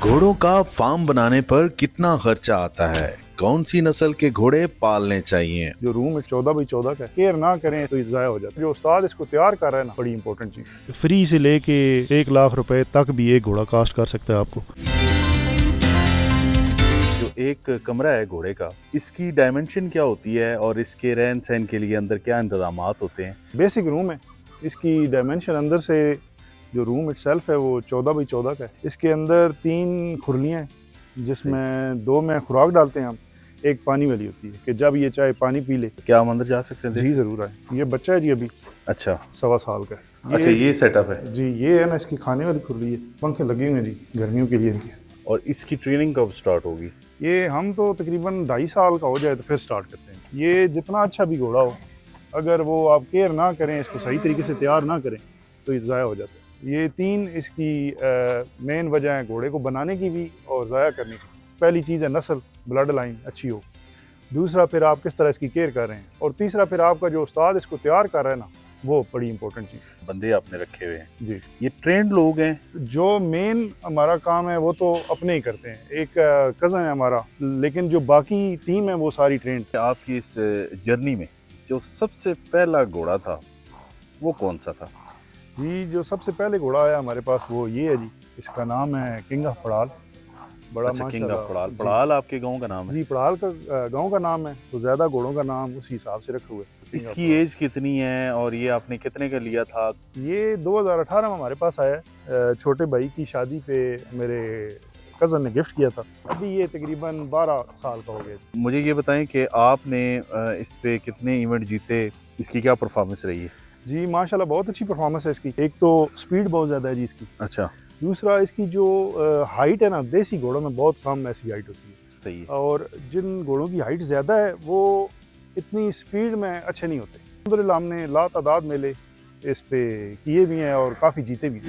घोड़ों का फार्म बनाने पर कितना खर्चा आता है? कौन सी नस्ल के घोड़े पालने चाहिए? जो रूम है 14x14 का, केयर ना करें तो ज़ाया हो जाता है। जो उस्ताद इसको तैयार कर रहा है ना, बड़ी इंपॉर्टेंट चीज़। फ्री से लेके 1 लाख रुपए तक भी एक घोड़ा कास्ट कर सकता है आपको। जो एक कमरा है घोड़े का, इसकी डायमेंशन क्या होती है और इसके रहन सहन के लिए अंदर क्या इंतजामात होते हैं? बेसिक रूम है, इसकी डायमेंशन अंदर से जो रूम इटसेल्फ है वो 14x14 का है। इसके अंदर 3 खुरलियाँ हैं जिसमें 2 में खुराक डालते हैं हम, एक पानी वाली होती है कि जब ये चाहे पानी पी ले। क्या हम अंदर जा सकते हैं? जी ज़रूर है। ये बच्चा है जी अभी अच्छा, 1.25 साल का है। अच्छा ये सेटअप है जी, ये है ना इसकी खाने वाली खुरली है। पंखे लगे हुए हैं जी गर्मियों के लिए इनके। और इसकी ट्रेनिंग कब स्टार्ट होगी? ये हम तो तकरीबन 2.5 साल का हो जाए तो फिर स्टार्ट करते हैं। ये जितना अच्छा भी घोड़ा हो, अगर वो आप केयर ना करें, इसको सही तरीके से तैयार ना करें तो ये ज़ाया हो जाता है। ये 3 इसकी मेन वजह है घोड़े को बनाने की भी और ज़ाया करने की। पहली चीज़ है नस्ल, ब्लड लाइन अच्छी हो। दूसरा फिर आप किस तरह इसकी केयर कर रहे हैं, और तीसरा फिर आपका जो उस्ताद इसको तैयार कर रहा है ना, वो बड़ी इंपॉर्टेंट चीज़। बंदे आपने रखे हुए हैं जी, ये ट्रेंड लोग हैं? जो मेन हमारा काम है वो तो अपने ही करते हैं। एक कज़न है हमारा, लेकिन जो बाकी टीम है वो सारी ट्रेंड। आपकी इस जर्नी में जो सबसे पहला घोड़ा था वो कौन सा था? जी, जो सबसे पहले घोड़ा आया हमारे पास वो ये है जी, इसका नाम है किंग ऑफ पड़ाल। बड़ा अच्छा, किंग ऑफ पड़ाल। जी। पड़ाल आपके गांव का नाम है? जी, पड़ाल का गांव का नाम है, तो ज़्यादा घोड़ों का नाम उसी हिसाब से रखे हुए हैं। इसकी एज कितनी है और ये आपने कितने का लिया था? ये 2018 में हमारे पास आया है। छोटे भाई की शादी पे मेरे कज़न ने गिफ्ट किया था। अभी ये तकरीबन 12 साल का हो गया। मुझे ये बताएं कि आपने इस पे कितने इवेंट जीते, इसकी क्या परफॉर्मेंस रही है? जी माशाल्लाह बहुत अच्छी परफॉर्मेंस है इसकी। एक तो स्पीड बहुत ज़्यादा है जी इसकी। अच्छा, दूसरा इसकी जो हाइट है ना, देसी घोड़ों में बहुत कम ऐसी हाइट होती है। सही है। और जिन घोड़ों की हाइट ज़्यादा है वो इतनी स्पीड में अच्छे नहीं होते। अल्हम्दुलिल्लाह हमने लातादाद मेले इस पे किए भी हैं और काफ़ी जीते भी।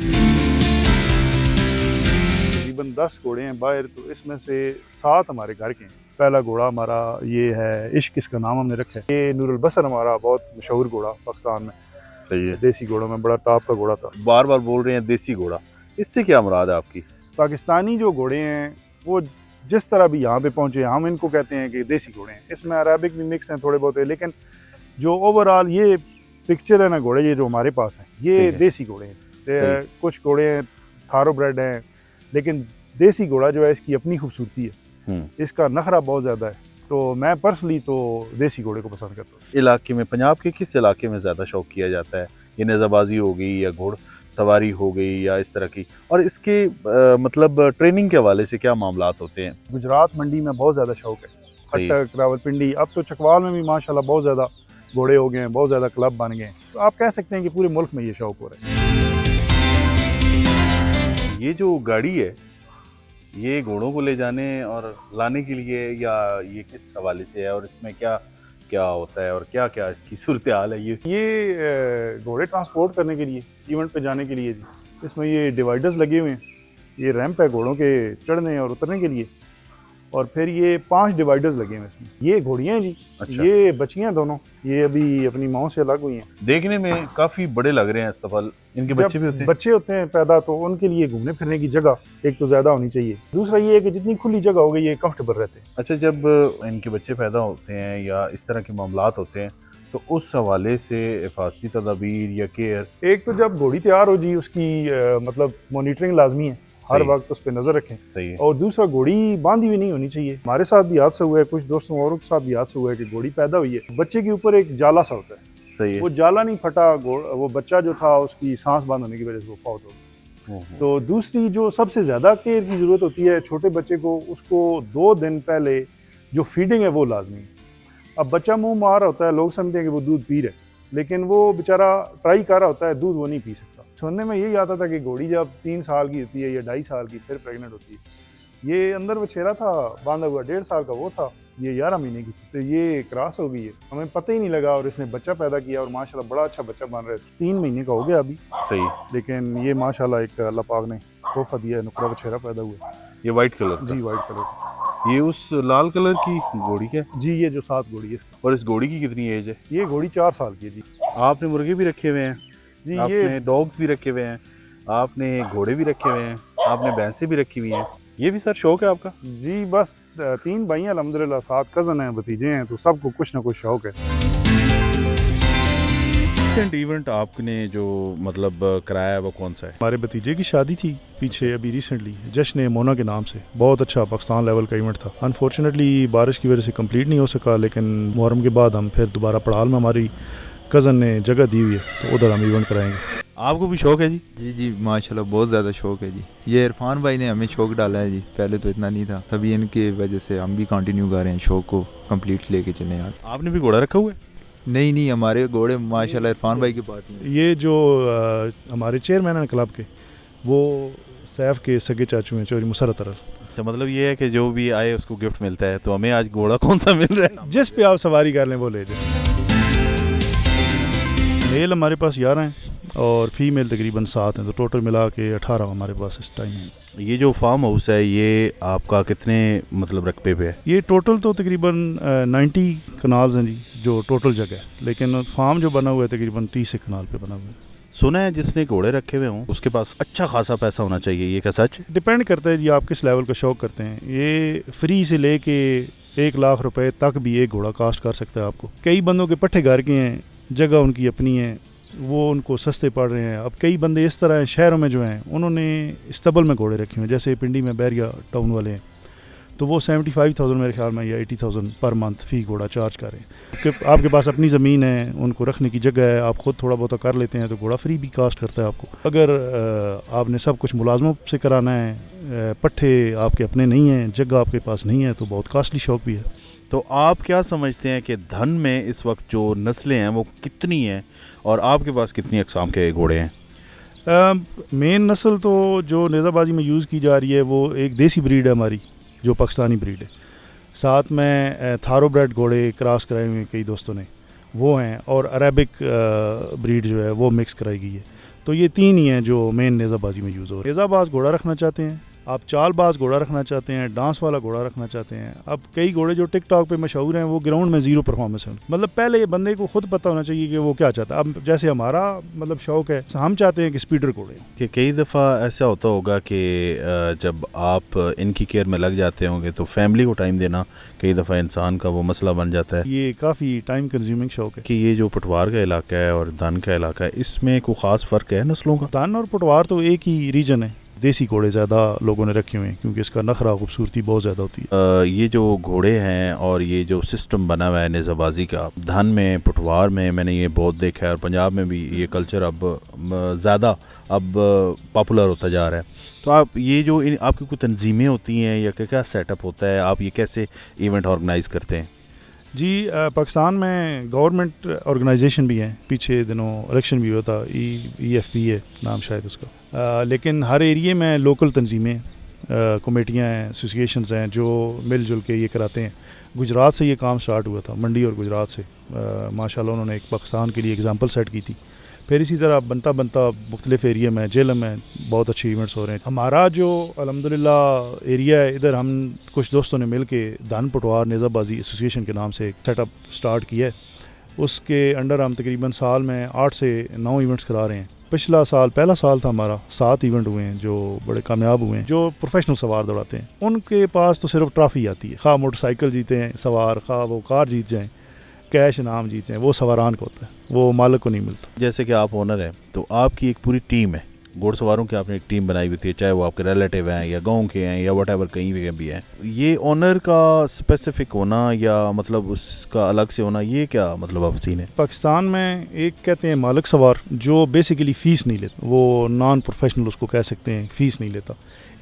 तकरीबन 10 घोड़े हैं बाहर, तो इसमें से 7 हमारे घर के हैं। पहला घोड़ा हमारा ये है इश्क, इसका नाम हमने रखा है। ये नूरुल बसर हमारा बहुत मशहूर घोड़ा पाकिस्तान में, सही है। देसी घोड़ों में बड़ा टॉप का घोड़ा था। बार बार बोल रहे हैं देसी घोड़ा, इससे क्या मुराद है आपकी? पाकिस्तानी जो घोड़े हैं वो जिस तरह भी यहाँ पे पहुँचे, हम इनको कहते हैं कि देसी घोड़े हैं। इसमें अरेबिक भी मिक्स हैं थोड़े बहुत है, लेकिन जो ओवरऑल ये पिक्चर है ना घोड़े, ये जो हमारे पास हैं ये देसी घोड़े हैं। कुछ घोड़े हैं थारोब्रेड हैं, लेकिन देसी घोड़ा जो है इसकी अपनी खूबसूरती है, इसका नखरा बहुत ज़्यादा है। तो मैं पर्सनली तो देसी घोड़े को पसंद करता हूँ। इलाके में, पंजाब के किस इलाके में ज़्यादा शौक किया जाता है? ये नेज़ाबाजी हो गई या घोड़ सवारी हो गई या इस तरह की, और इसके मतलब ट्रेनिंग के हवाले से क्या मामलात होते हैं? गुजरात मंडी में बहुत ज़्यादा शौक है। सही। अटक, रावलपिंडी, अब तो चकवाल में भी माशाल्लाह बहुत ज़्यादा घोड़े हो गए हैं, बहुत ज़्यादा क्लब बन गए हैं। तो आप कह सकते हैं कि पूरे मुल्क में ये शौक हो रहा है। ये जो गाड़ी है ये घोड़ों को ले जाने और लाने के लिए, या ये किस हवाले से है और इसमें क्या क्या होता है और क्या क्या इसकी सूरत हाल है? ये घोड़े ट्रांसपोर्ट करने के लिए, इवेंट पे जाने के लिए जी। इसमें ये डिवाइडर्स लगे हुए हैं, ये रैंप है घोड़ों के चढ़ने और उतरने के लिए, और फिर ये 5 डिवाइडर्स लगे हुए हैं इसमें। ये घोड़ियाँ हैं जी। अच्छा। ये बच्चियाँ दोनों, ये अभी अपनी माँ से अलग हुई हैं। देखने में काफ़ी बड़े लग रहे हैं अस्तफल। इनके बच्चे भी होते हैं? बच्चे होते हैं पैदा, तो उनके लिए घूमने फिरने की जगह एक तो ज़्यादा होनी चाहिए। दूसरा ये है कि जितनी खुली जगह हो गई ये कंफर्टेबल रहते हैं। अच्छा, जब इनके बच्चे पैदा होते हैं या इस तरह के मामलात होते हैं तो उस हवाले से हिफाजती तदाबीर या केयर? एक तो जब घोड़ी तैयार हो जी, उसकी मतलब मॉनिटरिंग लाजमी है, हर वक्त उस पर नजर रखें। सही है। और दूसरा घोड़ी बांधी हुई नहीं होनी चाहिए। हमारे साथ भी हादसा हुआ है, कुछ दोस्तों औरों के साथ भी हादसा हुआ है कि घोड़ी पैदा हुई है, बच्चे के ऊपर एक जाला सा होता है। सही है। वो जाला नहीं फटा, वो बच्चा जो था उसकी सांस बंद होने की वजह से वो फौत हो गई। तो दूसरी जो सबसे ज्यादा केयर की जरूरत होती है छोटे बच्चे को, उसको 2 दिन पहले जो फीडिंग है वो लाजमी है। अब बच्चा मुंह मार होता है, लोग समझते हैं कि वो दूध पी रहे, लेकिन वो बेचारा ट्राई कर रहा होता है, दूध वो नहीं पी सकता। सुनने में यही आता था कि घोड़ी जब 3 साल की होती है या 2.5 साल की फिर प्रेग्नेंट होती है। ये अंदर बछेरा था बांधा हुआ, 1.5 साल का वो था, ये 11 महीने की थी, तो ये क्रॉस हो गई है, हमें पता ही नहीं लगा, और इसने बच्चा पैदा किया और माशाल्लाह बड़ा अच्छा बच्चा बन रहा है। 3 महीने का हो गया अभी। सही। लेकिन ये माशाल्लाह एक अल्लाह पाक ने तोहफा दिया है, नुकरा बछेरा पैदा हुआ। ये वाइट कलर? जी वाइट कलर। ये उस लाल कलर की घोड़ी है? जी, ये जो 7 घोड़ी है इसका। और इस घोड़ी की कितनी एज है? ये घोड़ी 4 साल की है जी। आपने मुर्गे भी रखे हुए हैं जी, आपने डॉग्स भी रखे हुए हैं, आपने घोड़े भी रखे हुए हैं, आपने भैंसें भी रखी हुई हैं। ये भी सर शौक है आपका? जी बस 3 भाई हैं अल्हम्दुलिल्लाह, 7 कज़न हैं, भतीजे हैं, तो सबको कुछ ना कुछ शौक है। रिसेंट इवेंट आपने जो मतलब कराया है वो कौन सा है? हमारे भतीजे की शादी थी पीछे अभी रिसेंटली, जश्न मोना के नाम से, बहुत अच्छा पाकिस्तान लेवल का इवेंट था। अनफॉर्चुनेटली बारिश की वजह से कंप्लीट नहीं हो सका, लेकिन मुहर्रम के बाद हम फिर दोबारा पड़ाल में हमारी कज़न ने जगह दी हुई है, तो उधर हम इवेंट कराएंगे। आपको भी शौक है जी? जी जी माशाल्लाह बहुत ज़्यादा शौक है जी। ये इरफान भाई ने हमें शौक डाला है जी, पहले तो इतना नहीं था, तभी इनकी वजह से हम भी कंटिन्यू कर रहे हैं शौक को कंप्लीट लेके चले यार। आपने भी घोड़ा रखा हुआ है? नहीं हमारे घोड़े माशाल्लाह इरफान भाई के पास हैं। ये जो हमारे चेयरमैन हैं क्लब के, वो सैफ के सगे चाचू हैं, चौधरी मुसर्रत अरल। अच्छा, मतलब ये है कि जो भी आए उसको गिफ्ट मिलता है, तो हमें आज घोड़ा कौन सा मिल रहा है? जिस पे आप सवारी कर लें वो ले जाए। मेल हमारे पास 11 हैं और फीमेल तकरीबन 7 हैं, तो टोटल मिला के 18 हमारे पास इस टाइम है। ये जो फार्म हाउस है ये आपका कितने मतलब रकबे पे है? ये टोटल तो तकरीबन 90 कनाल्स हैं जी, जो टोटल जगह है, लेकिन फार्म जो बना हुआ है तकरीबन 30 कनाल पे बना हुआ है। सुना है जिसने घोड़े रखे हुए हों उसके पास अच्छा खासा पैसा होना चाहिए, ये क्या सच है? डिपेंड करता है जी आप किस लेवल का शौक करते हैं। ये फ्री से लेके 1 लाख रुपए तक भी एक घोड़ा कास्ट कर सकता है आपको। कई बंदों के पट्ठे घर के हैं, जगह उनकी अपनी है, वो उनको सस्ते पड़ रहे हैं। अब कई बंदे इस तरह हैं शहरों में जो हैं, उन्होंने इस्तबल में घोड़े रखे हुए हैं, जैसे पिंडी में बैरिया टाउन वाले हैं, तो वो 75,000 मेरे ख्याल में या 80,000 पर मंथ फ़ी घोड़ा चार्ज कर रहे हैं। आपके पास अपनी ज़मीन है, उनको रखने की जगह है, आप ख़ुद थोड़ा बहुत कर लेते हैं, तो घोड़ा फ्री भी कास्ट करता है आपको। अगर आपने सब कुछ मुलाजमों से कराना है, पट्ठे आपके अपने नहीं हैं, जगह आपके पास नहीं है, तो बहुत कास्टली शौक भी है। तो आप क्या समझते हैं कि धन में इस वक्त जो नस्लें हैं वो कितनी हैं और आपके पास कितनी अक़साम के घोड़े हैं? मेन नस्ल तो जो नेज़ाबाजी में यूज़ की जा रही है वो एक देसी ब्रीड है हमारी, जो पाकिस्तानी ब्रीड है। साथ में थारोब्रेड घोड़े क्रॉस कराए हुए कई दोस्तों ने, वो हैं, और अरेबिक ब्रीड जो है वो मिक्स कराई गई है। तो ये 3 ही हैं जो मेन नेज़ाबाजी में यूज़ हो रहे हैं। नेज़ाबाज घोड़ा रखना चाहते हैं आप, चालबाज घोड़ा रखना चाहते हैं, डांस वाला घोड़ा रखना चाहते हैं। अब कई घोड़े जो टिकटॉक पे मशहूर हैं वो ग्राउंड में ज़ीरो परफॉर्मेंस है। मतलब पहले बंदे को खुद पता होना चाहिए कि वो क्या चाहता है। अब जैसे हमारा मतलब शौक है, हम चाहते हैं कि स्पीडर घोड़े। कि कई दफ़ा ऐसा होता होगा कि जब आप इनकी केयर में लग जाते होंगे तो फैमिली को टाइम देना कई दफ़ा इंसान का वो मसला बन जाता है। ये काफ़ी टाइम कंज्यूमिंग शौक है। कि ये जो पटवार का इलाका है और धन का इलाका है, इसमें कोई ख़ास फ़र्क है नस्लों का? धन और पटवार तो एक ही रीजन है। देसी घोड़े ज़्यादा लोगों ने रखे हुए हैं क्योंकि इसका नखरा खूबसूरती बहुत ज़्यादा होती है। ये जो घोड़े हैं और ये जो सिस्टम बना हुआ है नेज़ाबाजी का, धन में पटवार में मैंने ये बहुत देखा है, और पंजाब में भी ये कल्चर अब ज़्यादा अब पॉपुलर होता जा रहा है। तो आप ये जो आपकी कोई तंजीमें होती हैं या क्या सेटअप होता है, आप ये कैसे इवेंट ऑर्गेनाइज़ करते हैं? जी पाकिस्तान में गवर्नमेंट ऑर्गेनाइजेशन भी हैं, पीछे दिनों इलेक्शन भी हुआ था, EFP है नाम शायद उसका। लेकिन हर एरिए में लोकल तंजीमें, कमेटियाँ हैं, एसोसिएशंस हैं जो मिलजुल के ये कराते हैं। गुजरात से ये काम स्टार्ट हुआ था, मंडी और गुजरात से। माशाल्लाह उन्होंने एक पाकिस्तान के लिए एग्जांपल सेट की थी। फिर इसी तरह बनता बनता मुख्तलिफ एरिया में, जेलम में बहुत अच्छे इवेंट्स हो रहे हैं। हमारा जो अल्हम्दुलिल्लाह एरिया है, इधर हम कुछ दोस्तों ने मिल के धन पटवार नेज़ाबाजी एसोसिएशन के नाम से एक सेटअप स्टार्ट किया है। उसके अंडर हम तकरीबन साल में 8 से 9 इवेंट्स करा रहे हैं। पिछला साल पहला साल था हमारा, 7 इवेंट हुए हैं जो बड़े कामयाब हुए हैं। जो प्रोफेशनल सवार दौड़ाते हैं उनके पास तो सिर्फ ट्रॉफी आती है, खा मोटरसाइकिल जीते हैं सवार, खा वो कार जीत जाएँ, कैश इनाम जीते हैं, वो सवारान को होता है, वो मालिक को नहीं मिलता। जैसे कि आप ओनर हैं तो आपकी एक पूरी टीम है घोड़सवारों की, आपने एक टीम बनाई हुई थी, चाहे वो आपके रिलेटिव हैं या गांव के हैं या व्हाटएवर कहीं भी हैं। ये ओनर का स्पेसिफिक होना या मतलब उसका अलग से होना, ये क्या मतलब आप सीन है? पाकिस्तान में एक कहते हैं मालिक सवार, जो बेसिकली फ़ीस नहीं लेता, वो नॉन प्रोफेशनल उसको कह सकते हैं, फ़ीस नहीं लेता।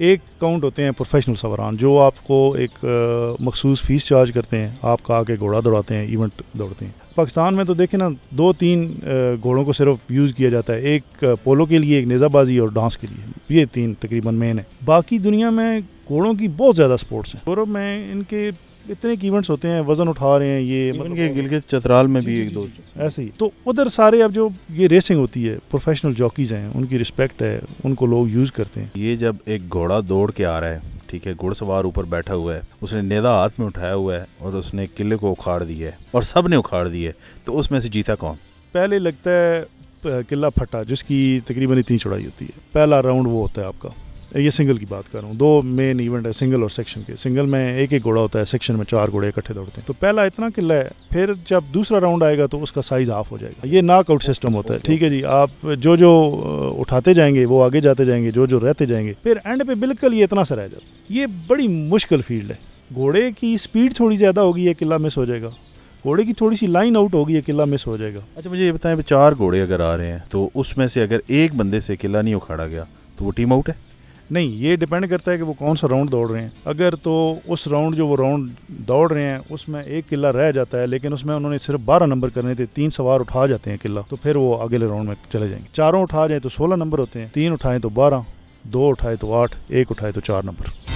एक काउंट होते हैं प्रोफेशनल सवारान, जो आपको एक मखसूस फ़ीस चार्ज करते हैं, आपका आके घोड़ा दौड़ाते हैं, इवेंट दौड़ते हैं। पाकिस्तान में तो देखें ना, 2-3 घोड़ों को सिर्फ यूज़ किया जाता है, एक पोलो के लिए, एक नेज़ाबाजी और डांस के लिए, ये 3 तकरीबन मेन है। बाकी दुनिया में घोड़ों की बहुत ज़्यादा स्पोर्ट्स हैं। यूरोप में इनके इतने इवेंट्स होते हैं, वज़न उठा रहे हैं ये, मतलब गिलगित चतराल में भी 1-2 ऐसे ही। तो उधर सारे अब जो ये रेसिंग होती है, प्रोफेशनल जॉकीज़ हैं, उनकी रिस्पेक्ट है, उनको लोग यूज़ करते हैं। ये जब एक घोड़ा दौड़ के आ रहा है, ठीक है, घुड़सवार ऊपर बैठा हुआ है, उसने नेज़ा हाथ में उठाया हुआ है और उसने किले को उखाड़ दिया है और सब ने उखाड़ दिया है, तो उसमें से जीता कौन? पहले लगता है किला फटा, जिसकी तकरीबन इतनी चौड़ाई होती है, पहला राउंड वो होता है आपका। ये सिंगल की बात कर रहा हूँ, 2 मेन इवेंट है सिंगल और सेक्शन के। सिंगल में एक एक घोड़ा होता है, सेक्शन में 4 घोड़े इकट्ठे दौड़ते हैं। तो पहला इतना किला है, फिर जब दूसरा राउंड आएगा तो उसका साइज हाफ हो जाएगा। ये नॉकआउट सिस्टम होता है, ठीक है जी। आप जो जो उठाते जाएंगे वो आगे जाते जाएंगे, जो जो रहते जाएंगे, फिर एंड पे बिल्कुल ये इतना सा रह जाता है। ये बड़ी मुश्किल फील्ड है। घोड़े की स्पीड थोड़ी ज़्यादा होगी, ये किला मिस हो जाएगा। घोड़े की थोड़ी सी लाइन आउट होगी, ये किला मिस हो जाएगा। अच्छा मुझे ये बताएं, 4 घोड़े अगर आ रहे हैं तो उसमें से अगर एक बंदे से किला नहीं उखाड़ा गया तो वो टीम आउट है? नहीं, ये डिपेंड करता है कि वो कौन सा राउंड दौड़ रहे हैं। अगर तो उस राउंड जो वो राउंड दौड़ रहे हैं उसमें एक किला रह जाता है, लेकिन उसमें उन्होंने सिर्फ 12 नंबर करने थे, 3 सवार उठा जाते हैं किला, तो फिर वो अगले राउंड में चले जाएंगे। 4 उठा जाए तो 16 नंबर होते हैं, 3 उठाएं तो 12, 2 उठाए तो 8, 1 उठाए तो 4 नंबर।